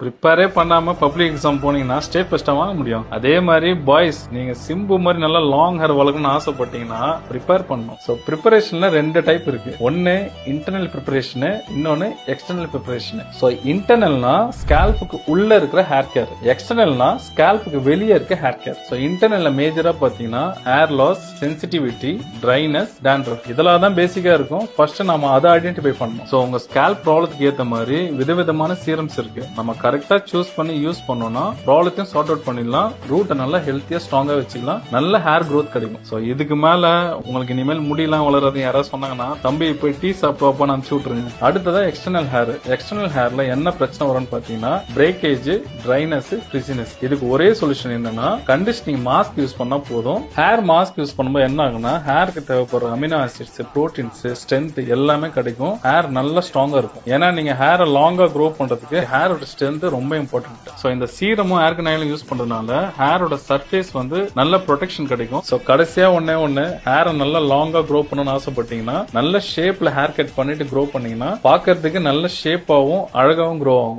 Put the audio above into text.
ப்ரிப்பேரே பண்ணாம public exam போனீங்கன்னா state ஃபர்ஸ்டா வாங்க முடியும். அதே மாதிரி பாய்ஸ் நீங்க சிம்பு மாதிரி நல்லா லாங் ஹேர் வளர்க்கணும்னு ஆசைப்பட்டீங்கன்னா ப்ரிப்பேர் பண்ணணும். ஸோ ப்ரிப்பரேஷன்ல ரெண்டு டைப் இருக்கு. ஒன்னு இன்டர்னல் ப்ரிப்பரேஷன், இன்னொன்னு எக்ஸ்டர்னல் ப்ரிப்பரேஷன். ஸோ இன்டர்னல்னா ஸ்கேல்புக்கு உள்ள இருக்கிற ஹேர் கேர், எக்ஸ்டர்னல்னா ஸ்கேல்புக்கு வெளியே இருக்க ஹேர் கேர். ஸோ இன்டர்னல்ல மேஜரா பாத்தீங்கன்னா hair loss, sensitivity, dryness, dandruff இதெல்லாம் தான் பேசிக்கா இருக்கும். ஃபர்ஸ்ட் நம்ம அதை ஐடென்டிஃபை பண்ணணும். ஸோ உங்க ஸ்கேல்ப் ப்ராப்ளத்துக்கு ஏற்ற மாதிரி விதவிதமான சீரம்ஸ் இருக்கு. நம்ம கரெக்டா சூஸ் பண்ணி யூஸ் பண்ணோம்னா ப்ராப்ளத்தையும் சார்ட் அவுட் பண்ணிடலாம், ரூட்டை நல்லா ஹெல்த்தியா ஸ்ட்ராங்கா வச்சுக்கலாம், நல்ல ஹேர் growth கிடைக்கும். ஸோ இதுக்கு மேல உங்களுக்கு இனிமேல் முடியெல்லாம் வளராது யாராவது சொன்னாங்கன்னா தம்பி போய் டீ சாப்பிட்டு அனுப்பிச்சு விட்டுருங்க. அடுத்ததா எக்ஸ்டர்னல் ஹேர். எக்ஸ்டர்னல் ஹேர்ல என்ன பிரச்சனை வரும்னு பாத்தீங்கன்னா பிரேக்கேஜ், ட்ரைனஸ், ஃப்ரிசினஸ். இதுக்கு ஒரே சொல்யூஷன் என்னன்னா கண்டிஷனிங் மாஸ்க் யூஸ் பண்ணா போதும். ஹேர் மாஸ்க் யூஸ் பண்ணும்போது என்ன ஆகுனா ஹேருக்கு தேவைப்படுற அமினோ ஆசிட்ஸ், புரோட்டீன்ஸ், ஸ்ட்ரென்த் எல்லாமே கிடைக்கும். ஹேர் நல்லா ஸ்ட்ராங்கா இருக்கும். ஏன்னா நீங்க ஹேரை லாங்கா க்ரோ பண்றதுக்கு ஹேரோட ஸ்ட்ரென்த் ரொம்ப இம்பார்ட்டன்ட். சோ இந்த சீரமும் ஹேர் கனைலும் யூஸ் பண்றதுனால ஹேரோட சர்ஃபேஸ் நல்ல ப்ரொடெக்ஷன் கிடைக்கும். சோ கடைசியா ஒண்ணு ஹேரை நல்லா லாங்கா க்ரோ பண்ணணும்னு ஆசைப்பட்டீங்கன்னா நல்ல ஷேப்ல ஹேர் கட் பண்ணிட்டு க்ரோ பண்ணீங்கன்னா பாக்குறதுக்கு நல்ல ஷேப்பாவும் அழகாவும் க்ரோ ஆகும்.